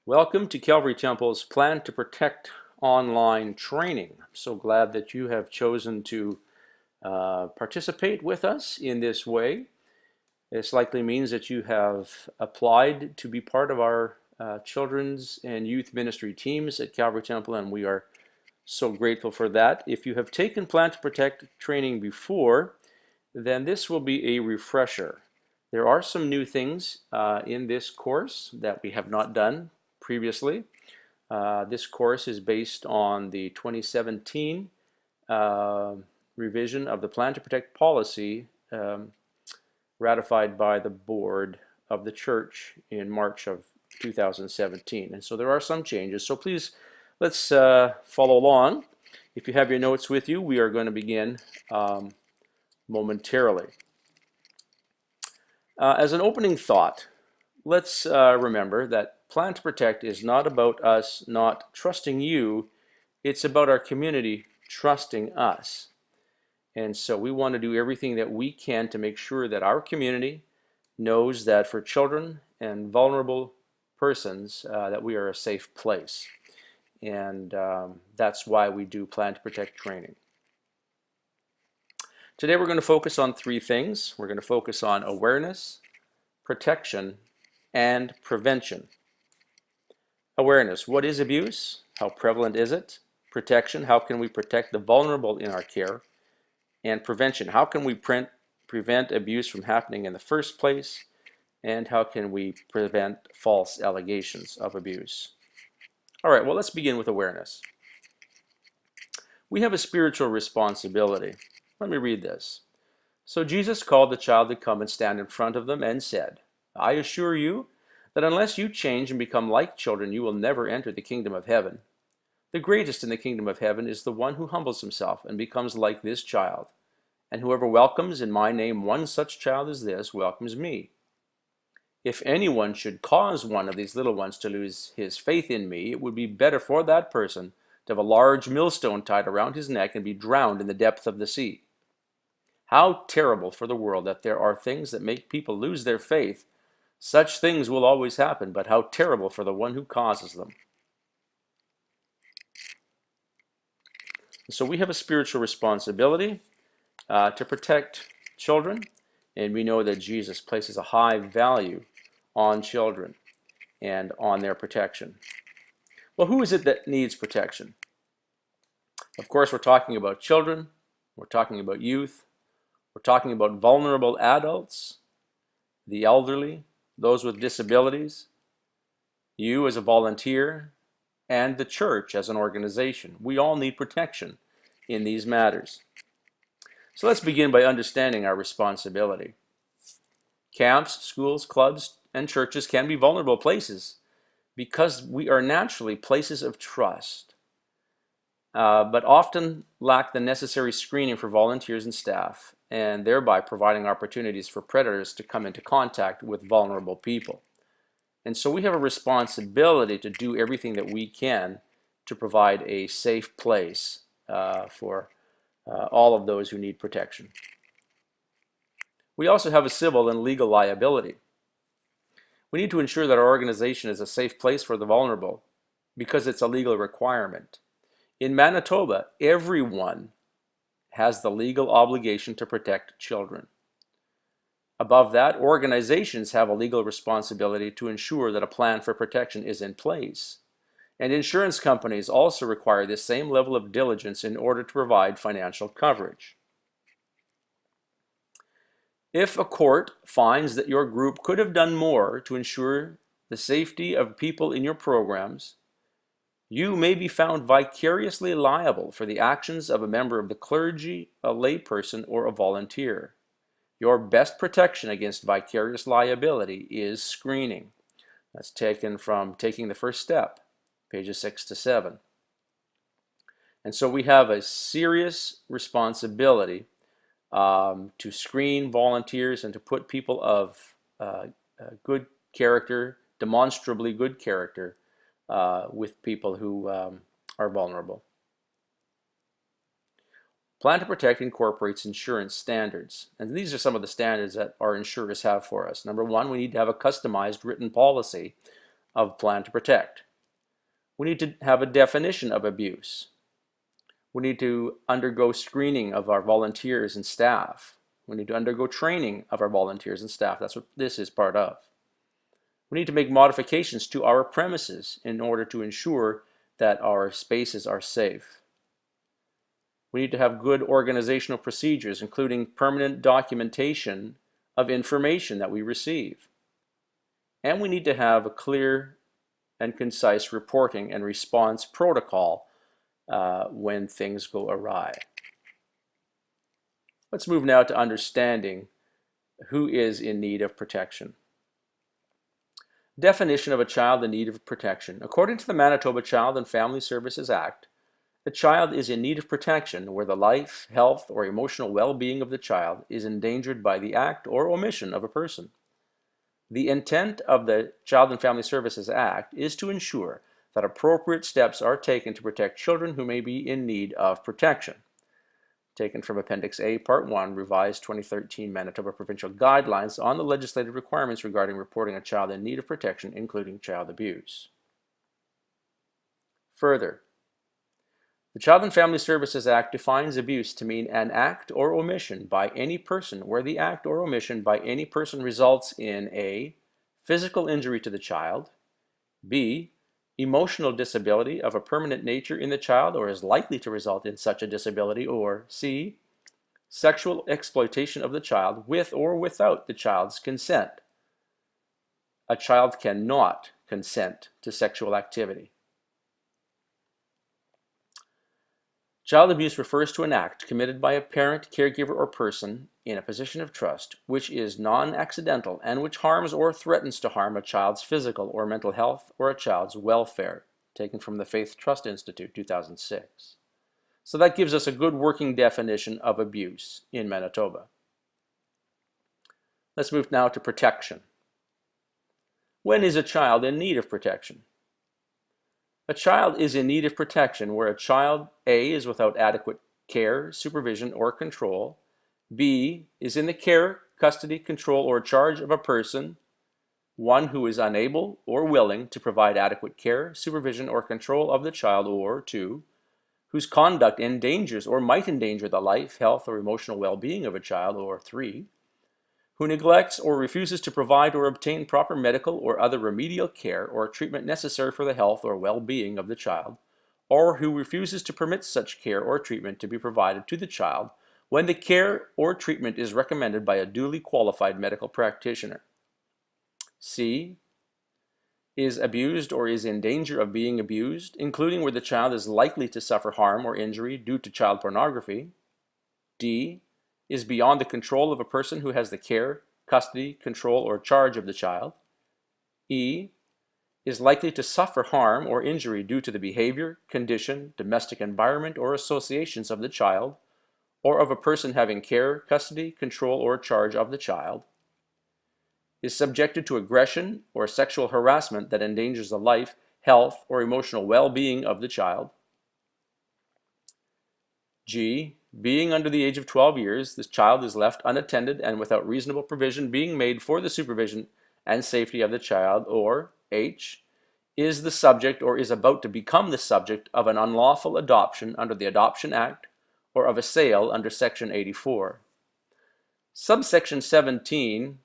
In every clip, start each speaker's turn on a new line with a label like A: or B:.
A: Welcome to Calvary Temple's Plan to Protect online training. I'm so glad that you have chosen to participate with us in this way. This likely means that you have applied to be part of our children's and youth ministry teams at Calvary Temple, and we are so grateful for that. If you have taken Plan to Protect training before, then this will be a refresher. There are some new things in this course that we have not done previously. This course is based on the 2017 revision of the Plan to Protect policy ratified by the board of the church in March of 2017. And so there are some changes. So please, let's follow along. If you have your notes with you, we are going to begin momentarily. As an opening thought, let's remember that Plan to Protect is not about us not trusting you, it's about our community trusting us. And so we want to do everything that we can to make sure that our community knows that for children and vulnerable persons that we are a safe place. And that's why we do Plan to Protect training. Today we're going to focus on three things. We're going to focus on awareness, protection, and prevention. Awareness, what is abuse? How prevalent is it? Protection, how can we protect the vulnerable in our care? And prevention, how can we prevent abuse from happening in the first place? And how can we prevent false allegations of abuse? All right, well, let's begin with awareness. We have a spiritual responsibility. Let me read this. So Jesus called the child to come and stand in front of them and said, I assure you that unless you change and become like children, you will never enter the kingdom of heaven. The greatest in the kingdom of heaven is the one who humbles himself and becomes like this child. And whoever welcomes in my name one such child as this welcomes me. If anyone should cause one of these little ones to lose his faith in me, it would be better for that person to have a large millstone tied around his neck and be drowned in the depth of the sea. How terrible for the world that there are things that make people lose their faith. Such things will always happen, but how terrible for the one who causes them. So we have a spiritual responsibility to protect children, and we know that Jesus places a high value on children and on their protection. Well, who is it that needs protection? Of course, we're talking about children, we're talking about youth, we're talking about vulnerable adults, the elderly, those with disabilities, you as a volunteer, and the church as an organization. We all need protection in these matters. So let's begin by understanding our responsibility. Camps, schools, clubs, and churches can be vulnerable places because we are naturally places of trust, but often lack the necessary screening for volunteers and staff, and thereby providing opportunities for predators to come into contact with vulnerable people. And so we have a responsibility to do everything that we can to provide a safe place for all of those who need protection. We also have a civil and legal liability. We need to ensure that our organization is a safe place for the vulnerable because it's a legal requirement. In Manitoba, everyone has the legal obligation to protect children. Above that, organizations have a legal responsibility to ensure that a plan for protection is in place. And insurance companies also require the same level of diligence in order to provide financial coverage. If a court finds that your group could have done more to ensure the safety of people in your programs, you may be found vicariously liable for the actions of a member of the clergy, a layperson, or a volunteer. Your best protection against vicarious liability is screening. That's taken from Taking the First Step, pages 6 to 7. And so we have a serious responsibility to screen volunteers and to put people of good character, demonstrably good character, with people who are vulnerable. Plan to Protect incorporates insurance standards, and these are some of the standards that our insurers have for us. Number one, we need to have a customized written policy of plan to protect. We need to have a definition of abuse. We need to undergo screening of our volunteers and staff. We need to undergo training of our volunteers and staff. That's what this is part of. We need to make modifications to our premises in order to ensure that our spaces are safe. We need to have good organizational procedures, including permanent documentation of information that we receive. And we need to have a clear and concise reporting and response protocol when things go awry. Let's move now to understanding who is in need of protection. Definition of a child in need of protection. According to the Manitoba Child and Family Services Act, a child is in need of protection where the life, health, or emotional well-being of the child is endangered by the act or omission of a person. The intent of the Child and Family Services Act is to ensure that appropriate steps are taken to protect children who may be in need of protection. Taken from Appendix A, Part 1, Revised 2013 Manitoba Provincial Guidelines on the legislative requirements regarding reporting a child in need of protection, including child abuse. Further, the Child and Family Services Act defines abuse to mean an act or omission by any person where the act or omission by any person results in A, physical injury to the child, B, emotional disability of a permanent nature in the child or is likely to result in such a disability, or C, sexual exploitation of the child with or without the child's consent. A child cannot consent to sexual activity. Child abuse refers to an act committed by a parent, caregiver, or person in a position of trust which is non-accidental and which harms or threatens to harm a child's physical or mental health or a child's welfare. Taken from the Faith Trust Institute, 2006. So that gives us a good working definition of abuse in Manitoba. Let's move now to protection. When is a child in need of protection? A child is in need of protection where a child A is without adequate care, supervision, or control, B is in the care, custody, control, or charge of a person, one who is unable or willing to provide adequate care, supervision, or control of the child, or 2, whose conduct endangers or might endanger the life, health, or emotional well-being of a child, or 3, who neglects or refuses to provide or obtain proper medical or other remedial care or treatment necessary for the health or well-being of the child, or who refuses to permit such care or treatment to be provided to the child when the care or treatment is recommended by a duly qualified medical practitioner. C, is abused or is in danger of being abused, including where the child is likely to suffer harm or injury due to child pornography. D, is beyond the control of a person who has the care, custody, control, or charge of the child. E, is likely to suffer harm or injury due to the behavior, condition, domestic environment, or associations of the child, or of a person having care, custody, control, or charge of the child. Is subjected to aggression or sexual harassment that endangers the life, health, or emotional well-being of the child. G, being under the age of 12 years, this child is left unattended and without reasonable provision being made for the supervision and safety of the child, or H, is the subject or is about to become the subject of an unlawful adoption under the Adoption Act or of a sale under Section 84. Subsection 17(2)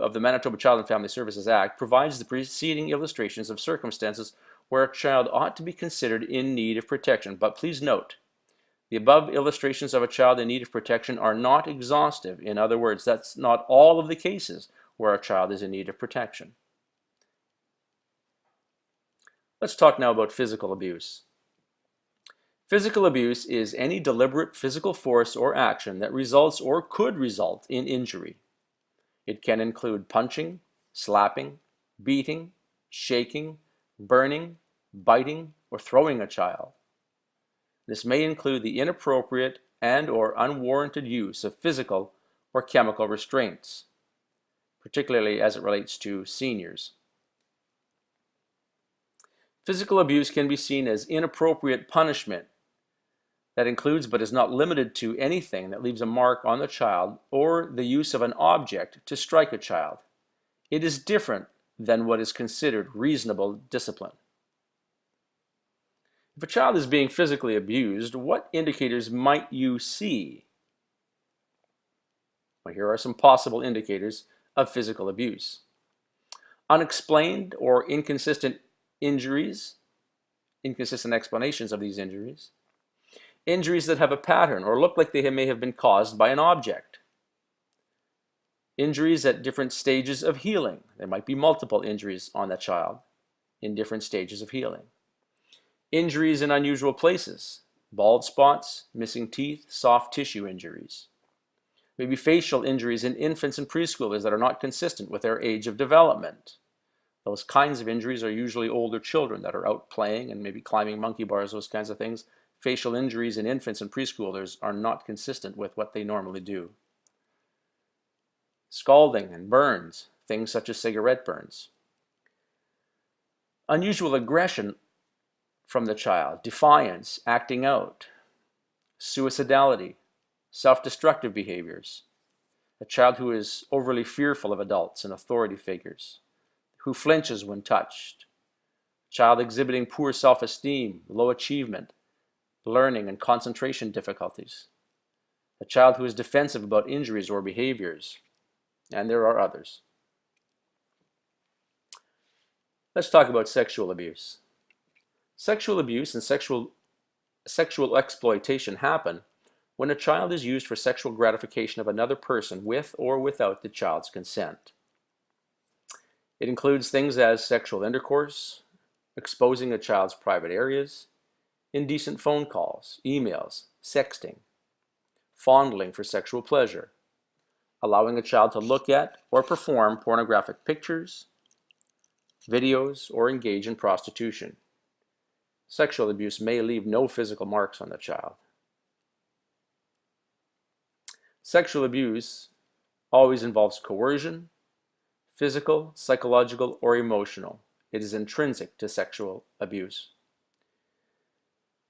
A: of the Manitoba Child and Family Services Act provides the preceding illustrations of circumstances where a child ought to be considered in need of protection, but please note, the above illustrations of a child in need of protection are not exhaustive. In other words, that's not all of the cases where a child is in need of protection. Let's talk now about physical abuse. Physical abuse is any deliberate physical force or action that results or could result in injury. It can include punching, slapping, beating, shaking, burning, biting, or throwing a child. This may include the inappropriate and or unwarranted use of physical or chemical restraints, particularly as it relates to seniors. Physical abuse can be seen as inappropriate punishment that includes but is not limited to anything that leaves a mark on the child or the use of an object to strike a child. It is different than what is considered reasonable discipline. If a child is being physically abused, what indicators might you see? Well, here are some possible indicators of physical abuse. Unexplained or inconsistent injuries, inconsistent explanations of these injuries. Injuries that have a pattern or look like they may have been caused by an object. Injuries at different stages of healing. There might be multiple injuries on that child in different stages of healing. Injuries in unusual places. Bald spots, missing teeth, soft tissue injuries. Maybe facial injuries in infants and preschoolers that are not consistent with their age of development. Those kinds of injuries are usually older children that are out playing and maybe climbing monkey bars, those kinds of things. Facial injuries in infants and preschoolers are not consistent with what they normally do. Scalding and burns, things such as cigarette burns. Unusual aggression from the child, defiance, acting out. Suicidality, self-destructive behaviors. A child who is overly fearful of adults and authority figures, who flinches when touched. A child exhibiting poor self-esteem, low achievement, learning and concentration difficulties. A child who is defensive about injuries or behaviors. And there are others. Let's talk about sexual abuse. Sexual abuse and sexual exploitation happen when a child is used for sexual gratification of another person with or without the child's consent. It includes things as sexual intercourse, exposing a child's private areas, indecent phone calls, emails, sexting, fondling for sexual pleasure, allowing a child to look at or perform pornographic pictures, videos, or engage in prostitution. Sexual abuse may leave no physical marks on the child. Sexual abuse always involves coercion, physical, psychological, or emotional. It is intrinsic to sexual abuse.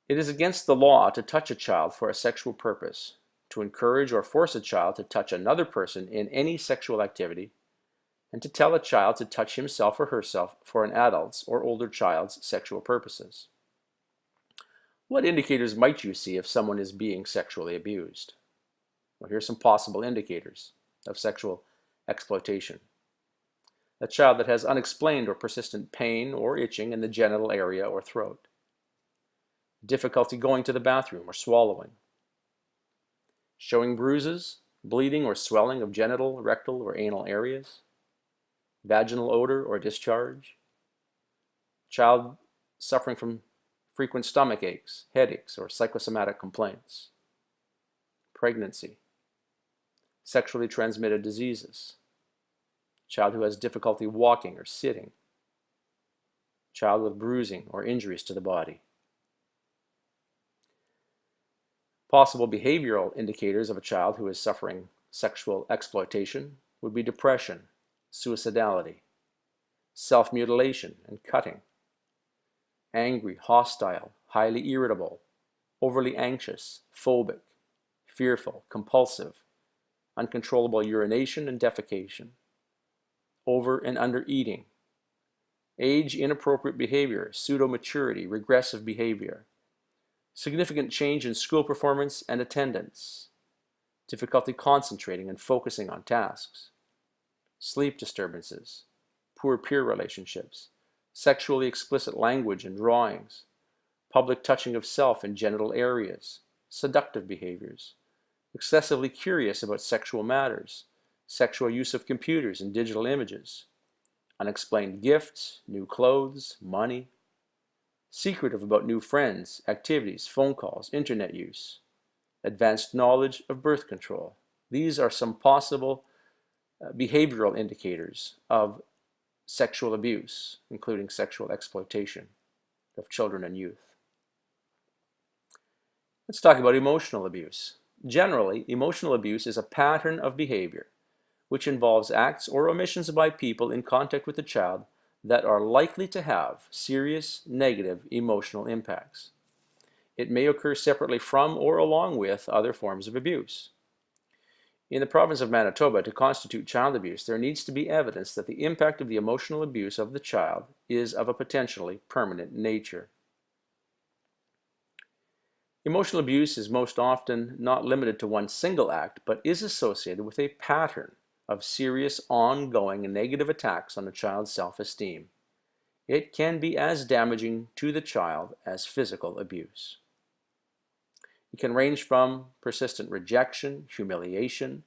A: It is against the law to touch a child for a sexual purpose, to encourage or force a child to touch another person in any sexual activity, and to tell a child to touch himself or herself for an adult's or older child's sexual purposes. What indicators might you see if someone is being sexually abused? Well, here's some possible indicators of sexual exploitation. A child that has unexplained or persistent pain or itching in the genital area or throat. Difficulty going to the bathroom or swallowing. Showing bruises, bleeding or swelling of genital, rectal, or anal areas. Vaginal odor or discharge. Child suffering from frequent stomach aches, headaches, or psychosomatic complaints. Pregnancy. Sexually transmitted diseases. Child who has difficulty walking or sitting. Child with bruising or injuries to the body. Possible behavioral indicators of a child who is suffering sexual exploitation would be depression, suicidality, self-mutilation and cutting, angry, hostile, highly irritable, overly anxious, phobic, fearful, compulsive, uncontrollable urination and defecation, over and under eating, age inappropriate behavior, pseudo-maturity, regressive behavior, significant change in school performance and attendance, difficulty concentrating and focusing on tasks, sleep disturbances, poor peer relationships, sexually explicit language and drawings, public touching of self in genital areas, seductive behaviors, excessively curious about sexual matters, sexual use of computers and digital images, unexplained gifts, new clothes, money, secretive about new friends, activities, phone calls, internet use, advanced knowledge of birth control. These are some possible behavioral indicators of sexual abuse, including sexual exploitation of children and youth. Let's talk about emotional abuse. Generally, emotional abuse is a pattern of behavior which involves acts or omissions by people in contact with the child that are likely to have serious negative emotional impacts. It may occur separately from or along with other forms of abuse. In the province of Manitoba, to constitute child abuse, there needs to be evidence that the impact of the emotional abuse of the child is of a potentially permanent nature. Emotional abuse is most often not limited to one single act, but is associated with a pattern of serious, ongoing negative attacks on a child's self-esteem. It can be as damaging to the child as physical abuse. It can range from persistent rejection, humiliation,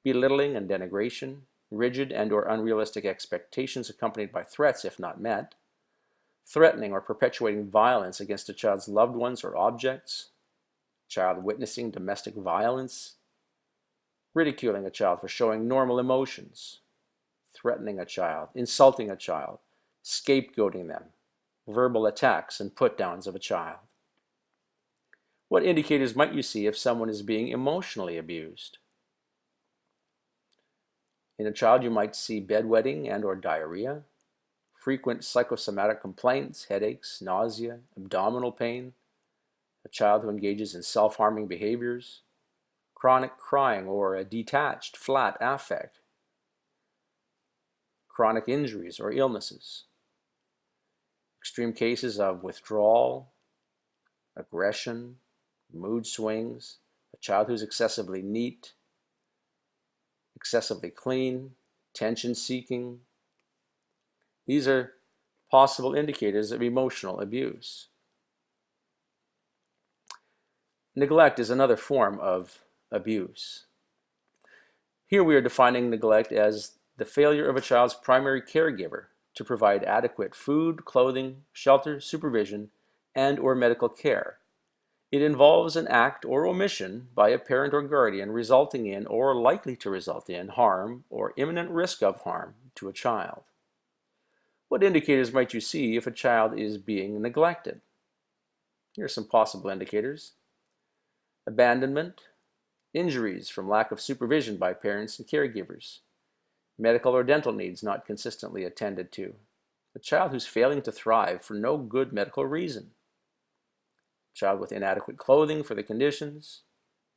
A: belittling and denigration, rigid and/or unrealistic expectations accompanied by threats if not met, threatening or perpetuating violence against a child's loved ones or objects, child witnessing domestic violence, ridiculing a child for showing normal emotions, threatening a child, insulting a child, scapegoating them, verbal attacks and put-downs of a child. What indicators might you see if someone is being emotionally abused? In a child, you might see bedwetting and/or diarrhea, frequent psychosomatic complaints, headaches, nausea, abdominal pain, a child who engages in self-harming behaviors, chronic crying or a detached, flat affect, chronic injuries or illnesses, extreme cases of withdrawal, aggression, mood swings, a child who's excessively neat, excessively clean, attention-seeking. These are possible indicators of emotional abuse. Neglect is another form of abuse. Here we are defining neglect as the failure of a child's primary caregiver to provide adequate food, clothing, shelter, supervision, and/or medical care. It involves an act or omission by a parent or guardian resulting in or likely to result in harm or imminent risk of harm to a child. What indicators might you see if a child is being neglected? Here are some possible indicators. Abandonment, injuries from lack of supervision by parents and caregivers, medical or dental needs not consistently attended to, a child who's failing to thrive for no good medical reason, a child with inadequate clothing for the conditions,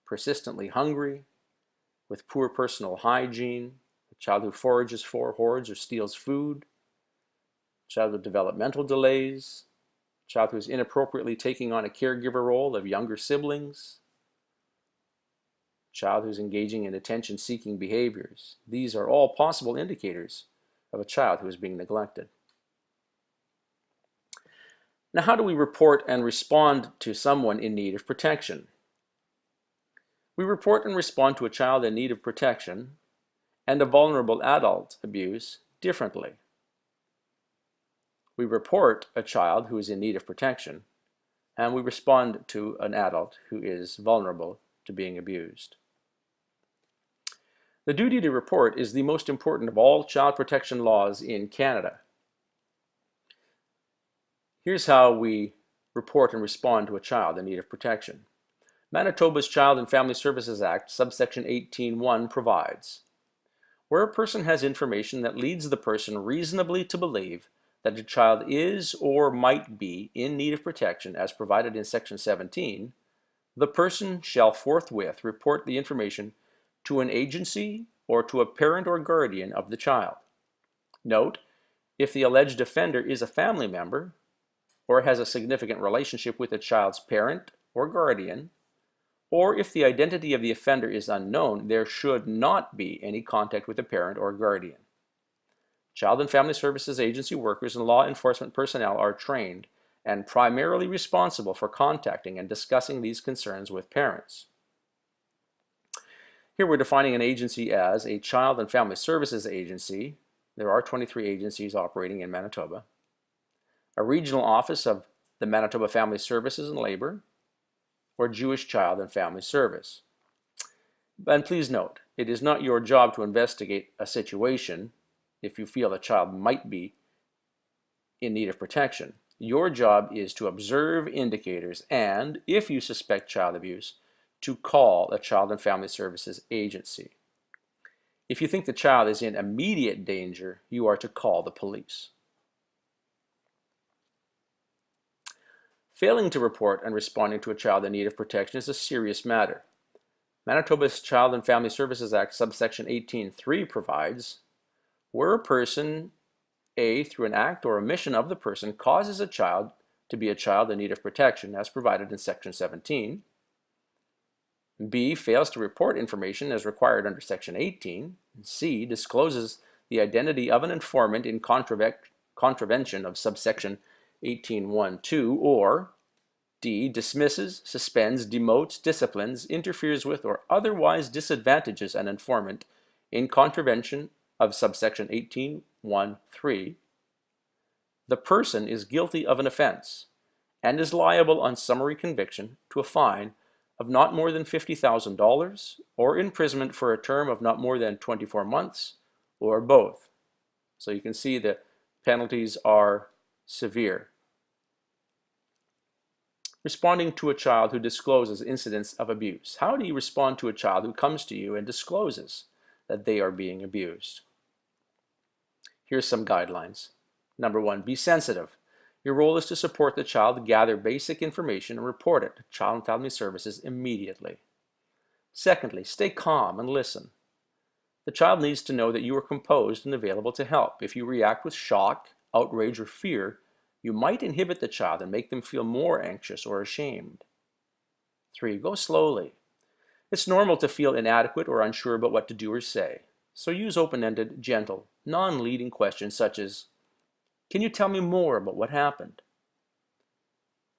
A: persistently hungry, with poor personal hygiene, a child who forages for, hoards, or steals food, a child with developmental delays, a child who is inappropriately taking on a caregiver role of younger siblings, child who's engaging in attention-seeking behaviors. These are all possible indicators of a child who is being neglected. Now, how do we report and respond to someone in need of protection? We report and respond to a child in need of protection and a vulnerable adult abuse differently. We report a child who is in need of protection, and we respond to an adult who is vulnerable to being abused. The duty to report is the most important of all child protection laws in Canada. Here's how we report and respond to a child in need of protection. Manitoba's Child and Family Services Act, subsection 18(1) provides, where a person has information that leads the person reasonably to believe that a child is or might be in need of protection as provided in section 17, the person shall forthwith report the information to an agency or to a parent or guardian of the child. Note, if the alleged offender is a family member or has a significant relationship with the child's parent or guardian, or if the identity of the offender is unknown, there should not be any contact with the parent or guardian. Child and Family Services Agency workers and law enforcement personnel are trained and primarily responsible for contacting and discussing these concerns with parents. Here we're defining an agency as a Child and Family Services Agency. There are 23 agencies operating in Manitoba. A regional office of the Manitoba Family Services and Labor, or Jewish Child and Family Service. And please note, it is not your job to investigate a situation if you feel a child might be in need of protection. Your job is to observe indicators and, if you suspect child abuse, to call a Child and Family Services agency. If you think the child is in immediate danger, you are to call the police. Failing to report and responding to a child in need of protection is a serious matter. Manitoba's Child and Family Services Act subsection 18.3 provides, where a person A, through an act or omission of the person, causes a child to be a child in need of protection, as provided in Section 17. B, fails to report information as required under Section 18. And C, discloses the identity of an informant in contravention of subsection 18.1.2, or D, dismisses, suspends, demotes, disciplines, interferes with, or otherwise disadvantages an informant in contravention of subsection 18.1.3, the person is guilty of an offense and is liable on summary conviction to a fine of not more than $50,000 or imprisonment for a term of not more than 24 months or both. So you can see the penalties are severe. Responding to a child who discloses incidents of abuse. How do you respond to a child who comes to you and discloses that they are being abused? Here's some guidelines. Number 1, be sensitive. Your role is to support the child, gather basic information, and report it to Child and Family Services immediately. Secondly, stay calm and listen. The child needs to know that you are composed and available to help. If you react with shock, outrage, or fear, you might inhibit the child and make them feel more anxious or ashamed. 3, go slowly. It's normal to feel inadequate or unsure about what to do or say. So use open-ended, gentle, non-leading questions such as, can you tell me more about what happened?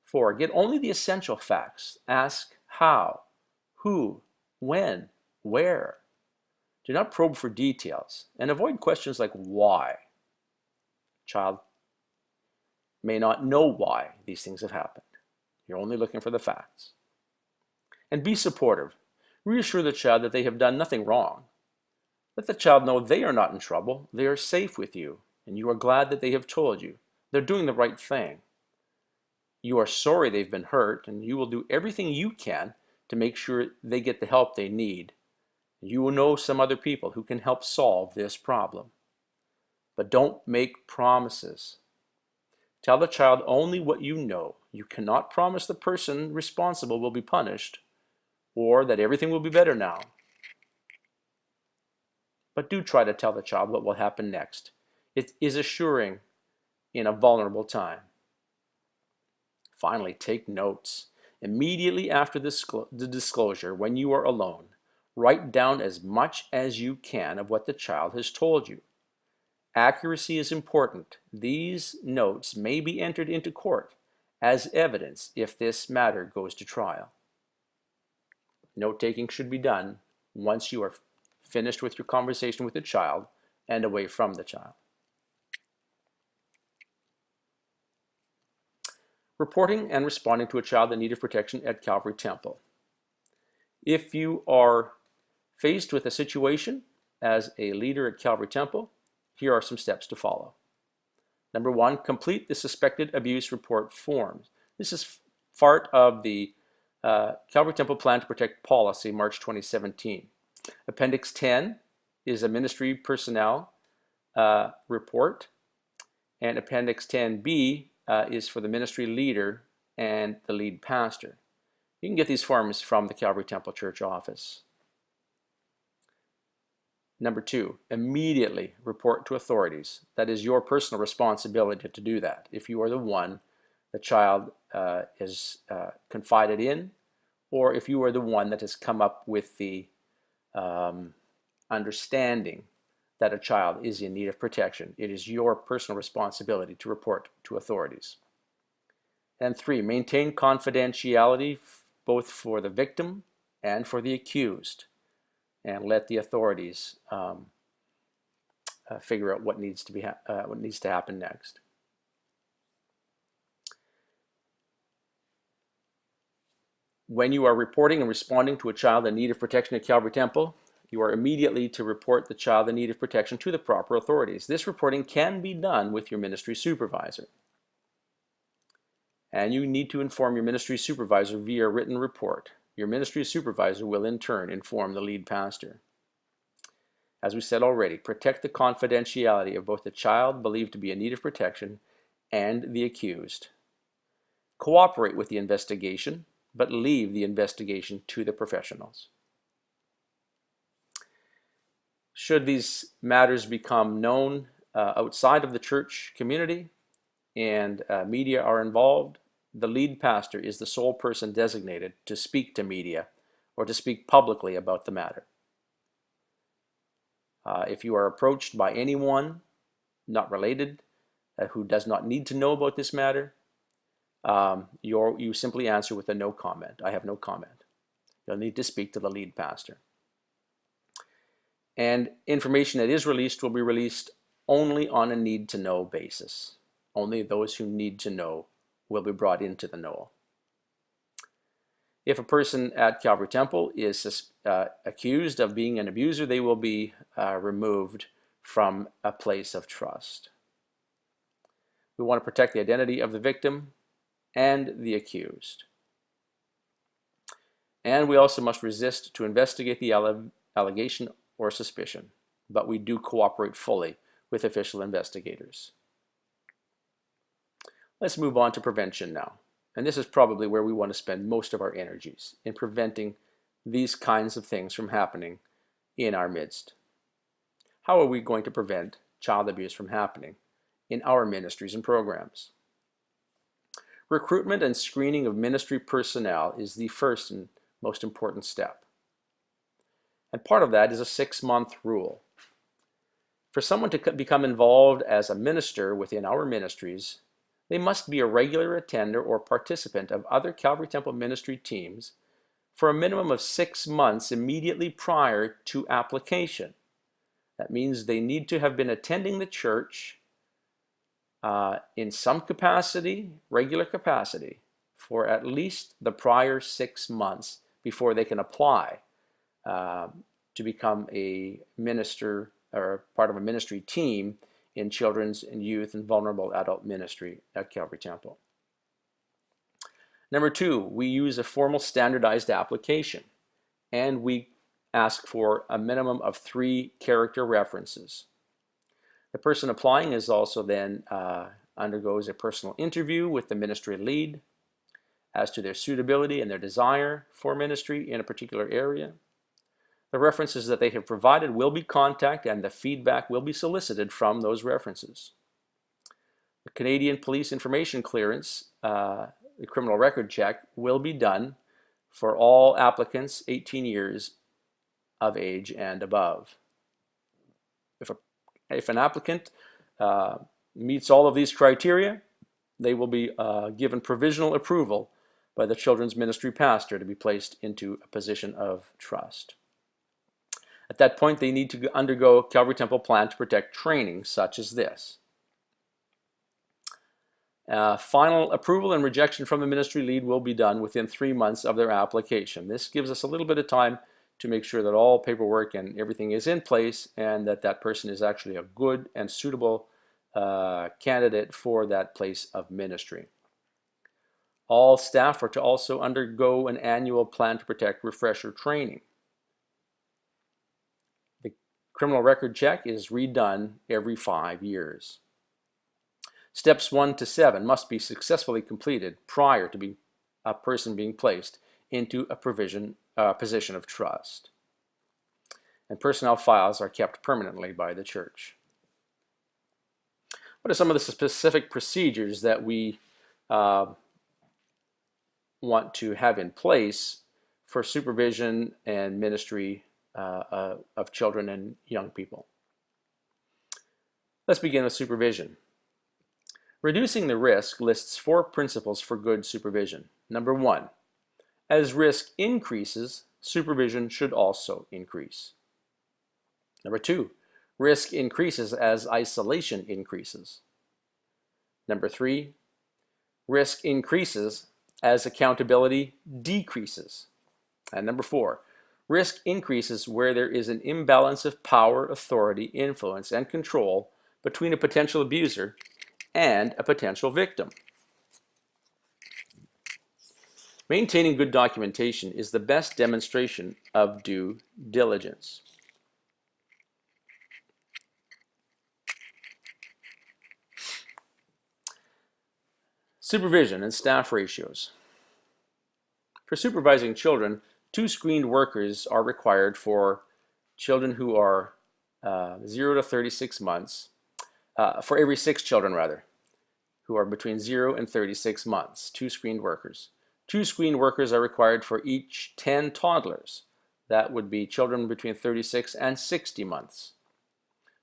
A: 4, get only the essential facts. Ask how, who, when, where. Do not probe for details and avoid questions like why. Child may not know why these things have happened. You're only looking for the facts. And be supportive. Reassure the child that they have done nothing wrong. Let the child know they are not in trouble, they are safe with you, and you are glad that they have told you. They're doing the right thing. You are sorry they've been hurt, and you will do everything you can to make sure they get the help they need. You will know some other people who can help solve this problem. But don't make promises. Tell the child only what you know. You cannot promise the person responsible will be punished or that everything will be better now. But do try to tell the child what will happen next. It is assuring in a vulnerable time. Finally, take notes. Immediately after the disclosure, when you are alone, write down as much as you can of what the child has told you. Accuracy is important. These notes may be entered into court as evidence if this matter goes to trial. Note-taking should be done once you are finished with your conversation with the child and away from the child. Reporting and responding to a child in need of protection at Calvary Temple. If you are faced with a situation as a leader at Calvary Temple, here are some steps to follow. Number 1, complete the suspected abuse report forms. This is part of the Calvary Temple Plan to Protect Policy, March 2017. Appendix 10 is a ministry personnel report, and Appendix 10B is for the ministry leader and the lead pastor. You can get these forms from the Calvary Temple Church office. Number 2, immediately report to authorities. That is your personal responsibility to do that. If you are the one the child is confided in, or if you are the one that has come up with the understanding that a child is in need of protection, it is your personal responsibility to report to authorities. And 3, maintain confidentiality both for the victim and for the accused, and let the authorities figure out what needs to happen next. When you are reporting and responding to a child in need of protection at Calvary Temple, you are immediately to report the child in need of protection to the proper authorities. This reporting can be done with your ministry supervisor. And you need to inform your ministry supervisor via written report. Your ministry supervisor will in turn inform the lead pastor. As we said already, protect the confidentiality of both the child believed to be in need of protection and the accused. Cooperate with the investigation, but leave the investigation to the professionals. Should these matters become known outside of the church community and media are involved, the lead pastor is the sole person designated to speak to media or to speak publicly about the matter. If you are approached by anyone not related who does not need to know about this matter, you simply answer with a no comment. I have no comment. You'll need to speak to the lead pastor. And information that is released will be released only on a need-to-know basis. Only those who need to know will be brought into the know. If a person at Calvary Temple is accused of being an abuser, they will be removed from a place of trust. We want to protect the identity of the victim and the accused. And we also must resist to investigate the allegation or suspicion, but we do cooperate fully with official investigators. Let's move on to prevention now. And this is probably where we want to spend most of our energies, in preventing these kinds of things from happening in our midst. How are we going to prevent child abuse from happening in our ministries and programs? Recruitment and screening of ministry personnel is the first and most important step. And part of that is a 6-month rule. For someone to become involved as a minister within our ministries, they must be a regular attender or participant of other Calvary Temple ministry teams for a minimum of 6 months immediately prior to application. That means they need to have been attending the church in some capacity, regular capacity, for at least the prior 6 months before they can apply to become a minister or part of a ministry team in children's and youth and vulnerable adult ministry at Calvary Temple. Number 2, we use a formal standardized application, and we ask for a minimum of 3 character references. The person applying is also then undergoes a personal interview with the ministry lead as to their suitability and their desire for ministry in a particular area. The references that they have provided will be contacted and the feedback will be solicited from those references. The Canadian Police Information Clearance, the criminal record check, will be done for all applicants 18 years of age and above. If an applicant meets all of these criteria, they will be given provisional approval by the children's ministry pastor to be placed into a position of trust. At that point, they need to undergo Calvary Temple Plan to Protect training, such as this. Final approval and rejection from the ministry lead will be done within 3 months of their application. This gives us a little bit of time to make sure that all paperwork and everything is in place and that that person is actually a good and suitable candidate for that place of ministry. All staff are to also undergo an annual Plan to Protect refresher training. The criminal record check is redone every 5 years. Steps 1 to 7 must be successfully completed prior to a person being placed into a position of trust. And personnel files are kept permanently by the church. What are some of the specific procedures that we want to have in place for supervision and ministry of children and young people? Let's begin with supervision. Reducing the risk lists 4 principles for good supervision. Number 1, as risk increases, supervision should also increase. Number 2, risk increases as isolation increases. Number 3, risk increases as accountability decreases. And number 4, risk increases where there is an imbalance of power, authority, influence, and control between a potential abuser and a potential victim. Maintaining good documentation is the best demonstration of due diligence. Supervision and staff ratios. For supervising children, 2 screened workers are required for children who are 0 to 36 months, for every 6 children rather, who are between 0 and 36 months, 2 screened workers. 2 screened workers are required for each 10 toddlers. That would be children between 36 and 60 months.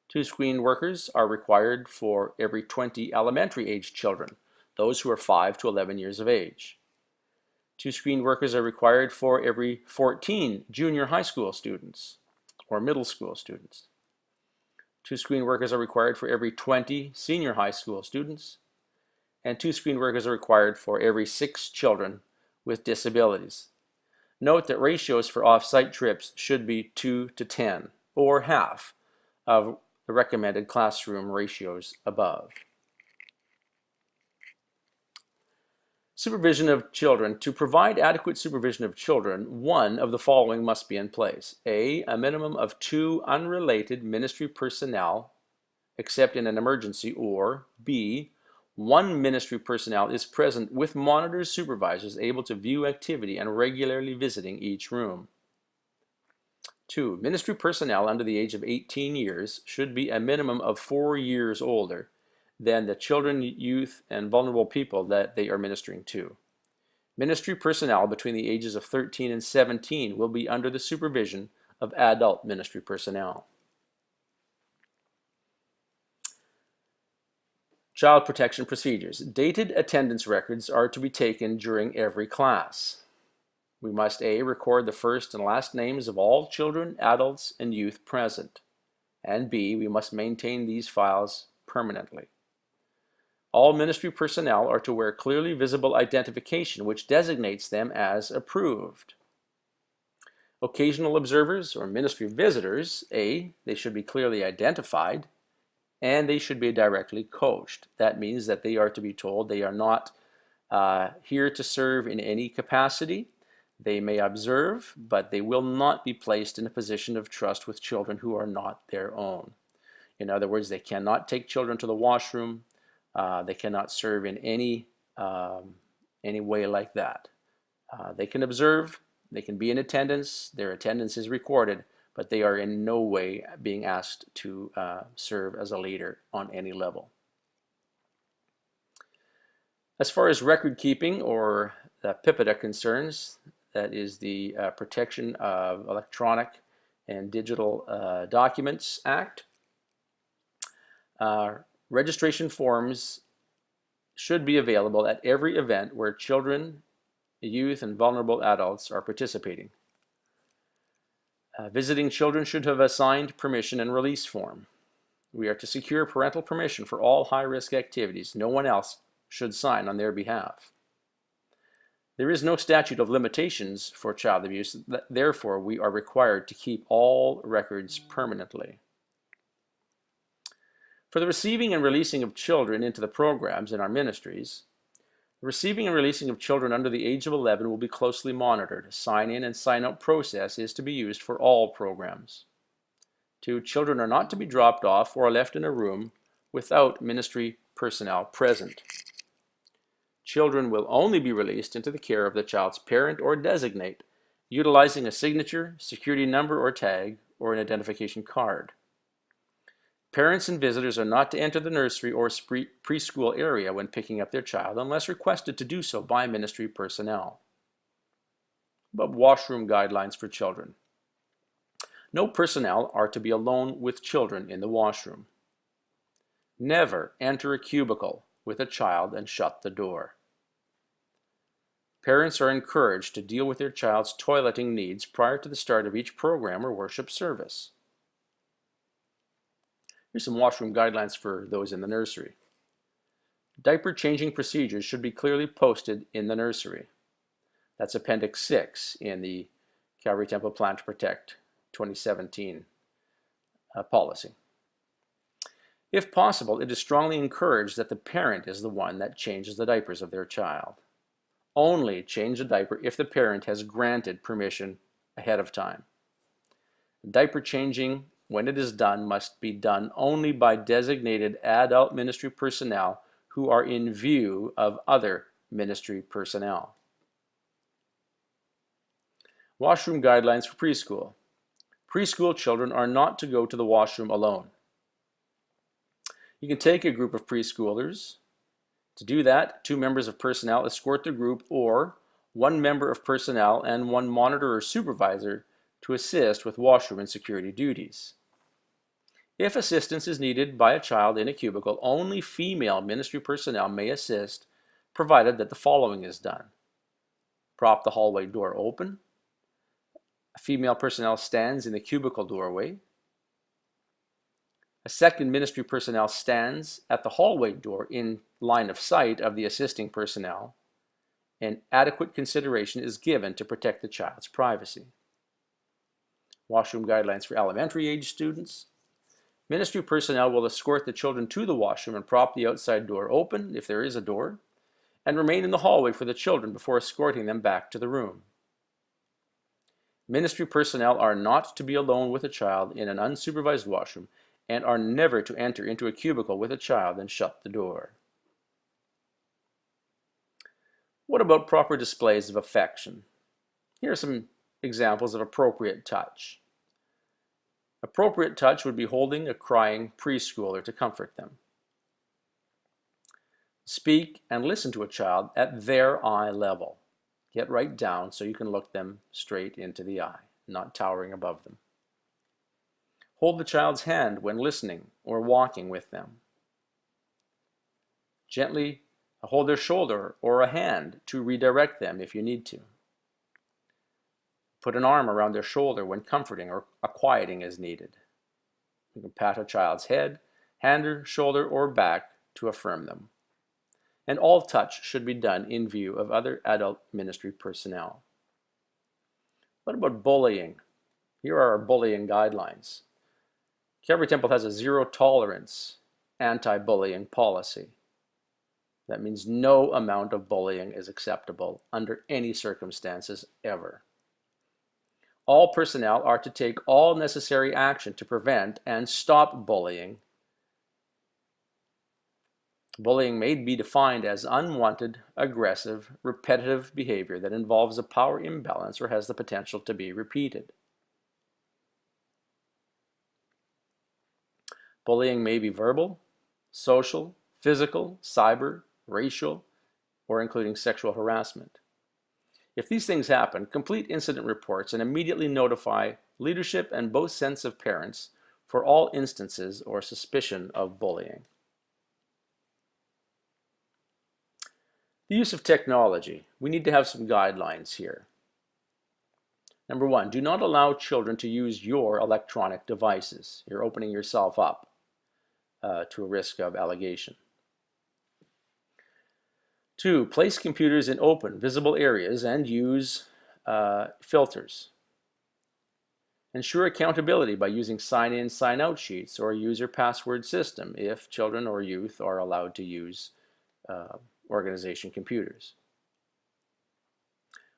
A: 2 screened workers are required for every 20 elementary age children, those who are 5 to 11 years of age. 2 screened workers are required for every 14 junior high school students or middle school students. 2 screened workers are required for every 20 senior high school students. And 2 screened workers are required for every 6 children with disabilities. Note that ratios for off-site trips should be 2 to 10, or half of the recommended classroom ratios above. Supervision of children. To provide adequate supervision of children, one of the following must be in place. A minimum of 2 unrelated ministry personnel, except in an emergency, or B, 1 ministry personnel is present with monitors, supervisors able to view activity and regularly visiting each room. 2. Ministry personnel under the age of 18 years should be a minimum of 4 years older than the children, youth, and vulnerable people that they are ministering to. Ministry personnel between the ages of 13 and 17 will be under the supervision of adult ministry personnel. Child protection procedures. Dated attendance records are to be taken during every class. We must A, record the first and last names of all children, adults, and youth present. And B, we must maintain these files permanently. All ministry personnel are to wear clearly visible identification which designates them as approved. Occasional observers or ministry visitors, A, they should be clearly identified, and they should be directly coached. That means that they are to be told they are not here to serve in any capacity. They may observe, but they will not be placed in a position of trust with children who are not their own. In other words, they cannot take children to the washroom. They cannot serve in any way like that. They can observe, they can be in attendance, their attendance is recorded, but they are in no way being asked to serve as a leader on any level. As far as record keeping or the PIPEDA concerns, that is the Protection of Electronic and Digital Documents Act, registration forms should be available at every event where children, youth, and vulnerable adults are participating. Visiting children should have a signed permission and release form. We are to secure parental permission for all high-risk activities. No one else should sign on their behalf. There is no statute of limitations for child abuse. Therefore, we are required to keep all records permanently. For the receiving and releasing of children into the programs in our ministries, the receiving and releasing of children under the age of 11 will be closely monitored. A sign-in and sign-out process is to be used for all programs. 2. Children are not to be dropped off or left in a room without ministry personnel present. Children will only be released into the care of the child's parent or designate, utilizing a signature, security number or tag, or an identification card. Parents and visitors are not to enter the nursery or preschool area when picking up their child unless requested to do so by ministry personnel. But washroom guidelines for children. No personnel are to be alone with children in the washroom. Never enter a cubicle with a child and shut the door. Parents are encouraged to deal with their child's toileting needs prior to the start of each program or worship service. Here's some washroom guidelines for those in the nursery. Diaper changing procedures should be clearly posted in the nursery. That's Appendix 6 in the Calvary Temple Plan to Protect 2017 policy. If possible, it is strongly encouraged that the parent is the one that changes the diapers of their child. Only change the diaper if the parent has granted permission ahead of time. Diaper changing, when it is done, must be done only by designated adult ministry personnel who are in view of other ministry personnel. Washroom guidelines for preschool. Preschool children are not to go to the washroom alone. You can take a group of preschoolers. To do that, 2 members of personnel escort the group, or 1 member of personnel and 1 monitor or supervisor to assist with washroom and security duties. If assistance is needed by a child in a cubicle, only female ministry personnel may assist, provided that the following is done. Prop the hallway door open. A female personnel stands in the cubicle doorway. A second ministry personnel stands at the hallway door in line of sight of the assisting personnel, and adequate consideration is given to protect the child's privacy. Washroom guidelines for elementary age students. Ministry personnel will escort the children to the washroom and prop the outside door open, if there is a door, and remain in the hallway for the children before escorting them back to the room. Ministry personnel are not to be alone with a child in an unsupervised washroom and are never to enter into a cubicle with a child and shut the door. What about proper displays of affection? Here are some examples of appropriate touch. Appropriate touch would be holding a crying preschooler to comfort them. Speak and listen to a child at their eye level. Get right down so you can look them straight into the eye, not towering above them. Hold the child's hand when listening or walking with them. Gently hold their shoulder or a hand to redirect them if you need to. Put an arm around their shoulder when comforting or quieting as needed. You can pat a child's head, hand or shoulder or back to affirm them. And all touch should be done in view of other adult ministry personnel. What about bullying? Here are our bullying guidelines. Calvary Temple has a zero tolerance anti-bullying policy. That means no amount of bullying is acceptable under any circumstances ever. All personnel are to take all necessary action to prevent and stop bullying. Bullying may be defined as unwanted, aggressive, repetitive behavior that involves a power imbalance or has the potential to be repeated. Bullying may be verbal, social, physical, cyber, racial, or including sexual harassment. If these things happen, complete incident reports and immediately notify leadership and both sets of parents for all instances or suspicion of bullying. The use of technology. We need to have some guidelines here. Number 1, do not allow children to use your electronic devices. You're opening yourself up to a risk of allegation. 2, place computers in open, visible areas and use filters. Ensure accountability by using sign-in, sign-out sheets or a user password system if children or youth are allowed to use organization computers.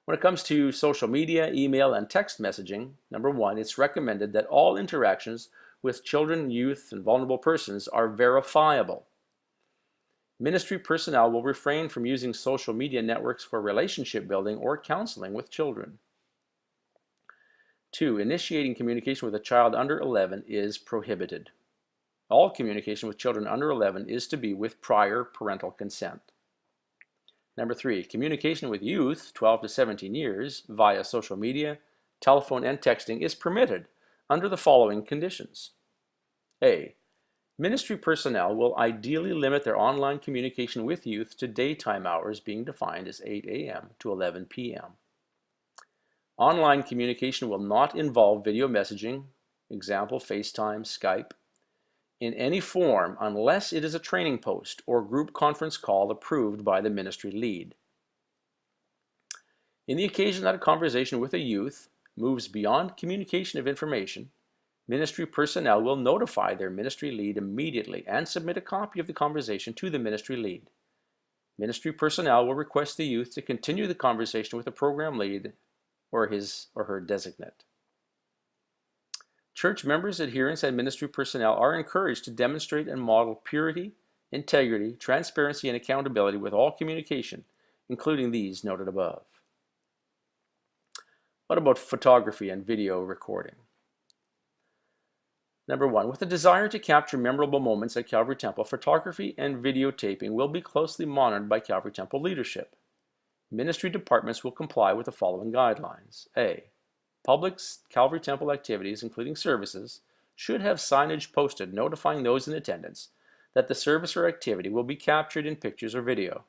A: When it comes to social media, email, and text messaging, number 1, it's recommended that all interactions with children, youth, and vulnerable persons are verifiable. Ministry personnel will refrain from using social media networks for relationship building or counseling with children. 2, initiating communication with a child under 11 is prohibited. All communication with children under 11 is to be with prior parental consent. Number 3, communication with youth 12 to 17 years via social media, telephone, and texting is permitted under the following conditions. A, ministry personnel will ideally limit their online communication with youth to daytime hours being defined as 8 a.m. to 11 p.m. Online communication will not involve video messaging, example FaceTime, Skype, in any form unless it is a training post or group conference call approved by the ministry lead. In the occasion that a conversation with a youth moves beyond communication of information, ministry personnel will notify their ministry lead immediately and submit a copy of the conversation to the ministry lead. Ministry personnel will request the youth to continue the conversation with the program lead or his or her designate. Church members, adherents, and ministry personnel are encouraged to demonstrate and model purity, integrity, transparency, and accountability with all communication, including these noted above. What about photography and video recording? Number one, with a desire to capture memorable moments at Calvary Temple, photography and videotaping will be closely monitored by Calvary Temple leadership. Ministry departments will comply with the following guidelines. A. Public Calvary Temple activities, including services, should have signage posted notifying those in attendance that the service or activity will be captured in pictures or video.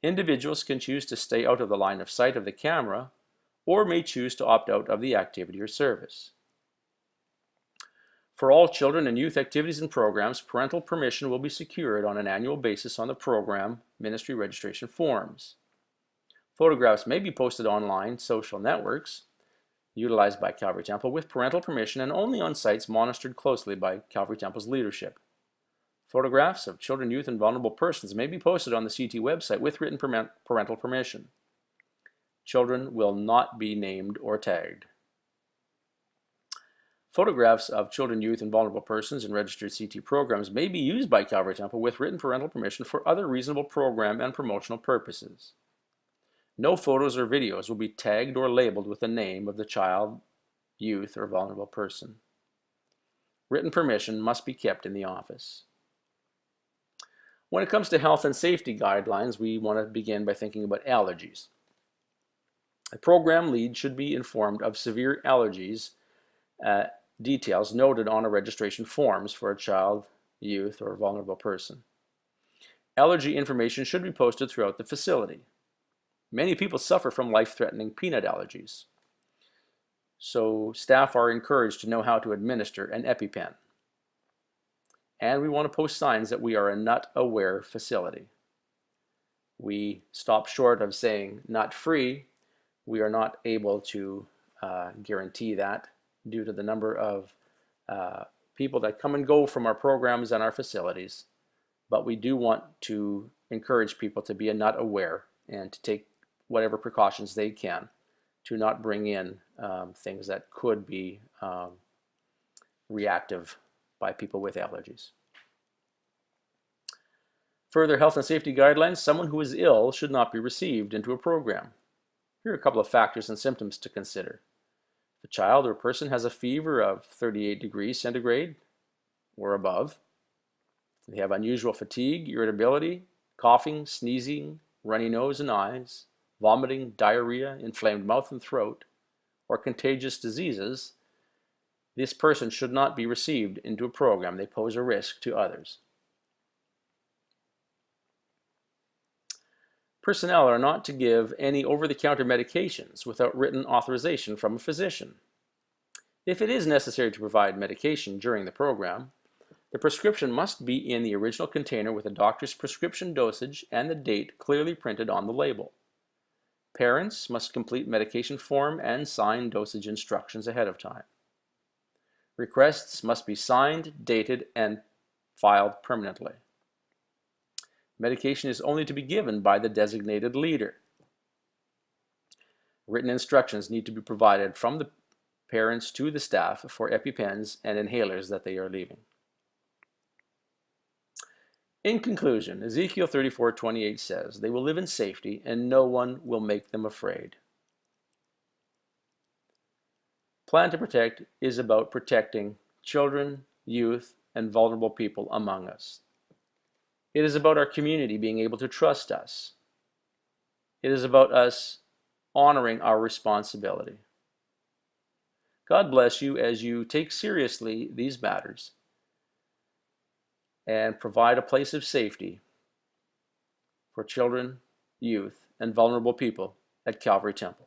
A: Individuals can choose to stay out of the line of sight of the camera or may choose to opt out of the activity or service. For all children and youth activities and programs, parental permission will be secured on an annual basis on the program ministry registration forms. Photographs may be posted online social networks utilized by Calvary Temple with parental permission and only on sites monitored closely by Calvary Temple's leadership. Photographs of children, youth, and vulnerable persons may be posted on the CT website with written parental permission. Children will not be named or tagged. Photographs of children, youth, and vulnerable persons in registered CT programs may be used by Calvary Temple with written parental permission for other reasonable program and promotional purposes. No photos or videos will be tagged or labeled with the name of the child, youth, or vulnerable person. Written permission must be kept in the office. When it comes to health and safety guidelines, we want to begin by thinking about allergies. A program lead should be informed of severe allergies details noted on a registration forms for a child, youth, or vulnerable person. Allergy information should be posted throughout the facility. Many people suffer from life-threatening peanut allergies, so staff are encouraged to know how to administer an EpiPen. And we want to post signs that we are a nut-aware facility. We stop short of saying nut-free. We are not able to guarantee that due to the number of people that come and go from our programs and our facilities. But we do want to encourage people to be a nut-aware and to take whatever precautions they can to not bring in things that could be reactive by people with allergies. Further health and safety guidelines: someone who is ill should not be received into a program. Here are a couple of factors and symptoms to consider. If a child or person has a fever of 38 degrees centigrade or above, they have unusual fatigue, irritability, coughing, sneezing, runny nose and eyes, vomiting, diarrhea, inflamed mouth and throat, or contagious diseases, this person should not be received into a program. They pose a risk to others. Personnel are not to give any over-the-counter medications without written authorization from a physician. If it is necessary to provide medication during the program, the prescription must be in the original container with a doctor's prescription dosage and the date clearly printed on the label. Parents must complete medication form and sign dosage instructions ahead of time. Requests must be signed, dated, and filed permanently. Medication is only to be given by the designated leader. Written instructions need to be provided from the parents to the staff for EpiPens and inhalers that they are leaving. In conclusion, Ezekiel 34:28 says, "They will live in safety, and no one will make them afraid." Plan to Protect is about protecting children, youth, and vulnerable people among us. It is about our community being able to trust us. It is about us honoring our responsibility. God bless you as you take seriously these matters and provide a place of safety for children, youth, and vulnerable people at Calvary Temple.